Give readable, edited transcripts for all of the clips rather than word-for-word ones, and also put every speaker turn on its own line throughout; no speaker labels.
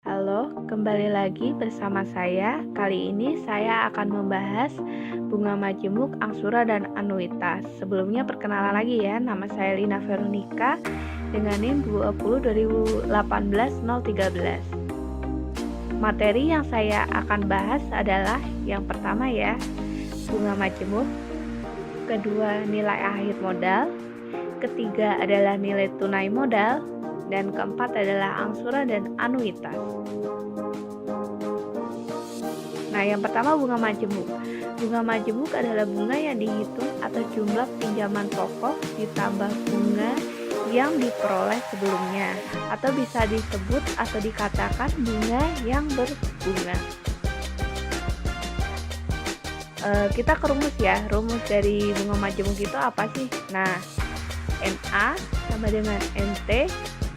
Halo, kembali lagi bersama saya. Kali ini saya akan membahas bunga majemuk, angsura, dan anuitas. Sebelumnya perkenalan lagi ya, nama saya Lina Veronica dengan NIM 202018013013. Materi yang saya akan bahas adalah yang pertama ya, bunga majemuk, kedua nilai akhir modal, ketiga adalah nilai tunai modal, dan keempat adalah angsura dan anuitas. Nah, yang pertama bunga majemuk. Bunga majemuk adalah bunga yang dihitung atau jumlah pinjaman pokok ditambah bunga yang diperoleh sebelumnya, atau bisa disebut atau dikatakan bunga yang berbunga. Kita ke rumus ya. Rumus dari bunga majemuk itu apa sih? Nah, NA sama dengan NT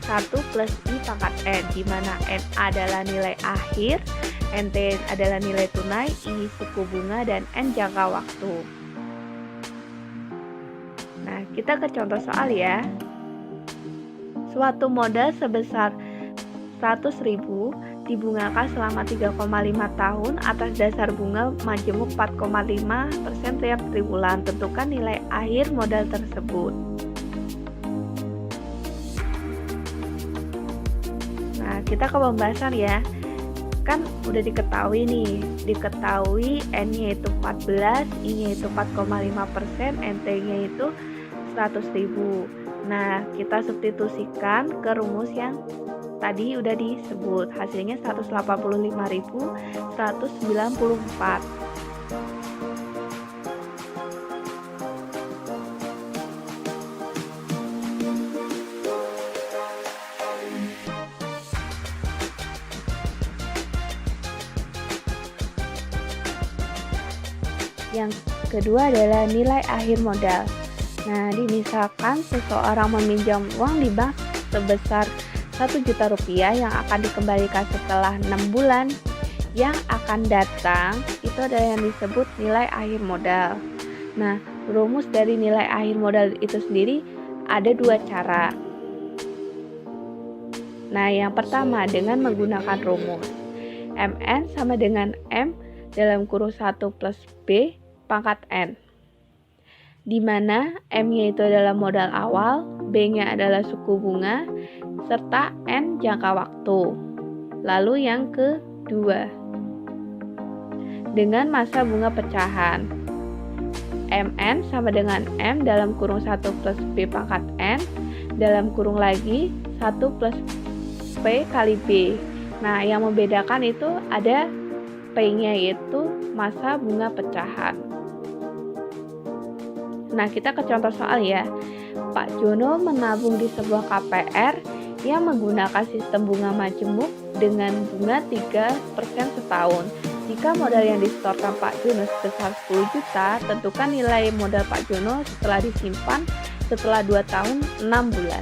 1 plus I pangkat N, di mana NA adalah nilai akhir, NT adalah nilai tunai, I suku bunga, dan N jangka waktu. Nah, kita ke contoh soal ya. Suatu modal sebesar 100.000 dibungakan selama 3,5 tahun atas dasar bunga majemuk 4,5% tiap triwulan. Tentukan nilai akhir modal tersebut. Nah, kita ke pembahasan ya. Kan udah diketahui nih, N-nya itu 14, I-nya itu 4,5%, NT-nya itu 100.000. Nah, kita substitusikan ke rumus yang tadi udah disebut. Hasilnya 185.194. Yang kedua adalah nilai akhir modal. Nah, misalkan seseorang meminjam uang di bank sebesar 1 juta rupiah yang akan dikembalikan setelah 6 bulan yang akan datang, itu adalah yang disebut nilai akhir modal. Nah, rumus dari nilai akhir modal itu sendiri ada dua cara. Nah, yang pertama dengan menggunakan rumus MN sama dengan M dalam kurung 1 plus B pangkat N, di mana M-nya itu adalah modal awal, B-nya adalah suku bunga, serta N jangka waktu. Lalu yang kedua, dengan masa bunga pecahan, MN sama dengan M dalam kurung 1 plus B pangkat N, dalam kurung lagi 1 plus P kali B. Nah, yang membedakan itu ada P-nya yaitu masa bunga pecahan. Nah, kita ke contoh soal ya. Pak Jono menabung di sebuah KPR yang menggunakan sistem bunga majemuk dengan bunga 3% setahun. Jika modal yang disetorkan Pak Jono sebesar 10 juta, tentukan nilai modal Pak Jono setelah disimpan setelah 2 tahun 6 bulan.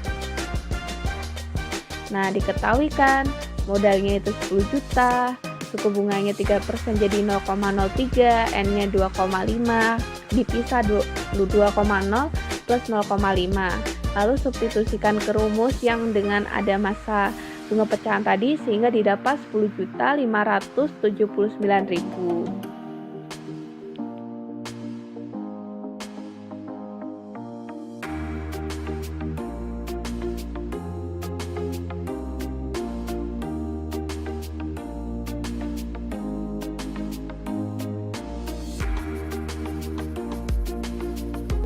Nah, diketahui kan modalnya itu 10 juta, suku bunganya 3% jadi 0,03, N-nya 2,5, dipisah 2,0 plus 0,5. Lalu substitusikan ke rumus yang dengan ada masa bunga pecahan tadi sehingga didapat 10.579.000.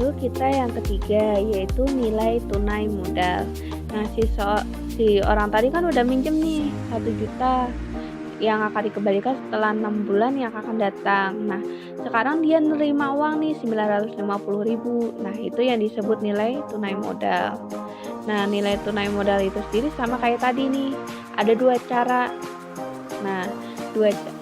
Lalu kita yang ketiga yaitu nilai tunai modal. Nah, si orang tadi kan udah minjem nih 1 juta yang akan dikembalikan setelah 6 bulan yang akan datang. Nah, sekarang dia nerima uang nih 950.000. Nah, itu yang disebut nilai tunai modal. Nah, nilai tunai modal itu sendiri sama kayak tadi nih. Ada dua cara. Nah,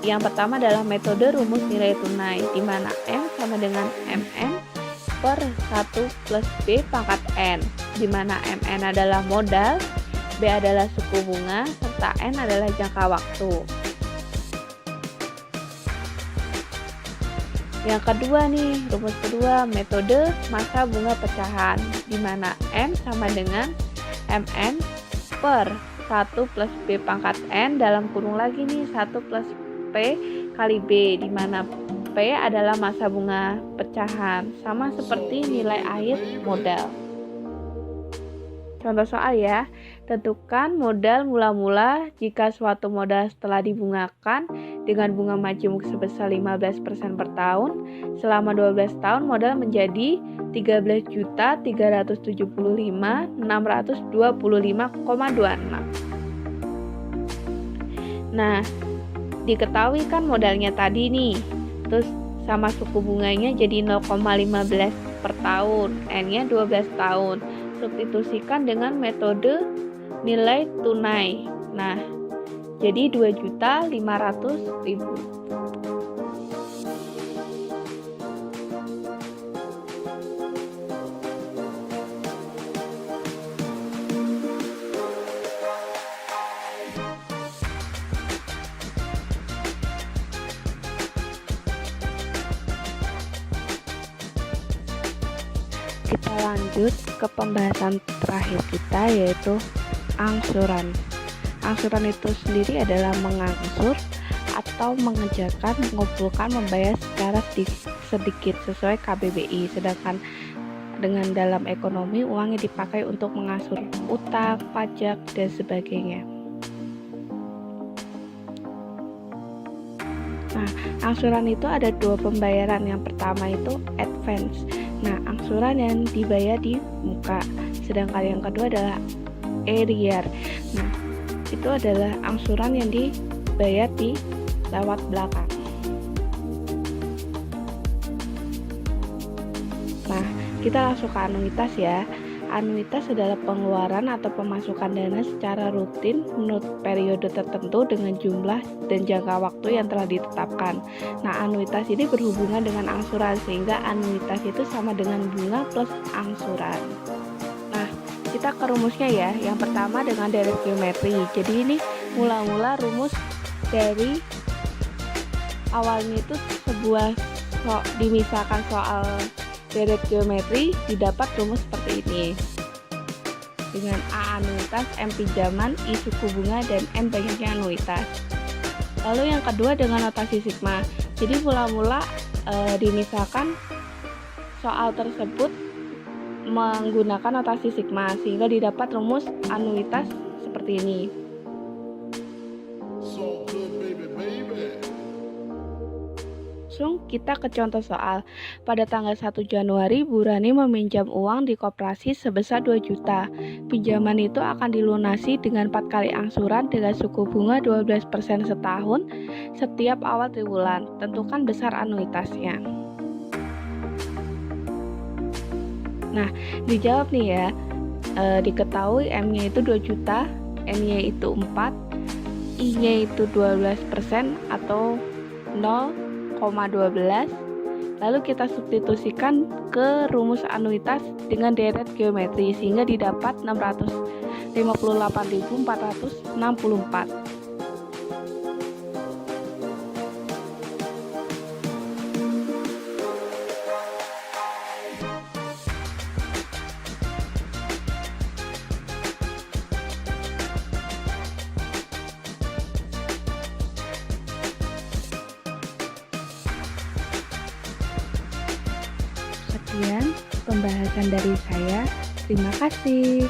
yang pertama adalah metode rumus nilai tunai, di mana M sama dengan MN per 1 plus B pangkat N, di mana MN adalah modal, B adalah suku bunga, serta N adalah jangka waktu. Yang kedua nih, rumus kedua, metode massa bunga pecahan, di mana M sama dengan Mn per 1 plus B pangkat N dalam kurung lagi nih 1 plus P kali B, di mana P adalah massa bunga pecahan, sama seperti nilai akhir modal. Contoh soal ya, tentukan modal mula-mula jika suatu modal setelah dibungakan dengan bunga majemuk sebesar 15% per tahun, selama 12 tahun modal menjadi 13.375.625,26. Nah, diketahui kan modalnya tadi nih, terus sama suku bunganya jadi 0,15 per tahun, N-nya 12 tahun. Substitusikan dengan metode nilai tunai. Nah, jadi 2.500.000. Kita lanjut ke pembahasan terakhir kita, yaitu angsuran. Angsuran itu sendiri adalah mengangsur atau mengerjakan, mengumpulkan, membayar secara sedikit sesuai KBBI. Sedangkan dengan dalam ekonomi, uangnya dipakai untuk mengangsur utang, pajak, dan sebagainya. Nah, angsuran itu ada dua pembayaran. Yang pertama itu advance. Nah, angsuran yang dibayar di muka. Sedangkan yang kedua adalah arrear. Nah, itu adalah angsuran yang dibayar di lewat belakang. Nah, kita langsung ke anuitas ya. Anuitas adalah pengeluaran atau pemasukan dana secara rutin menurut periode tertentu dengan jumlah dan jangka waktu yang telah ditetapkan. Nah, anuitas ini berhubungan dengan angsuran, sehingga anuitas itu sama dengan bunga plus angsuran. Nah, kita ke rumusnya ya. Yang pertama dengan deret geometri. Jadi ini mula-mula rumus dari awalnya itu sebuah dimisalkan soal deret geometri, didapat rumus seperti ini dengan A anuitas, M pinjaman, I suku bunga, dan N banyaknya anuitas. Lalu yang kedua dengan notasi sigma. Jadi mula-mula dimisalkan soal tersebut menggunakan notasi sigma, sehingga didapat rumus anuitas seperti ini. Langsung kita ke contoh soal. Pada tanggal 1 Januari, Bu Rani meminjam uang di koperasi sebesar 2 juta. Pinjaman itu akan dilunasi dengan 4 kali angsuran dengan suku bunga 12% setahun setiap awal triwulan. Tentukan besar anuitasnya. Nah, dijawab nih ya. Diketahui M-nya itu 2 juta, N-nya itu 4, I-nya itu 12% atau 0,12. Lalu kita substitusikan ke rumus anuitas dengan deret geometri, sehingga didapat 658.464. Sekian pembahasan dari saya. Terima kasih.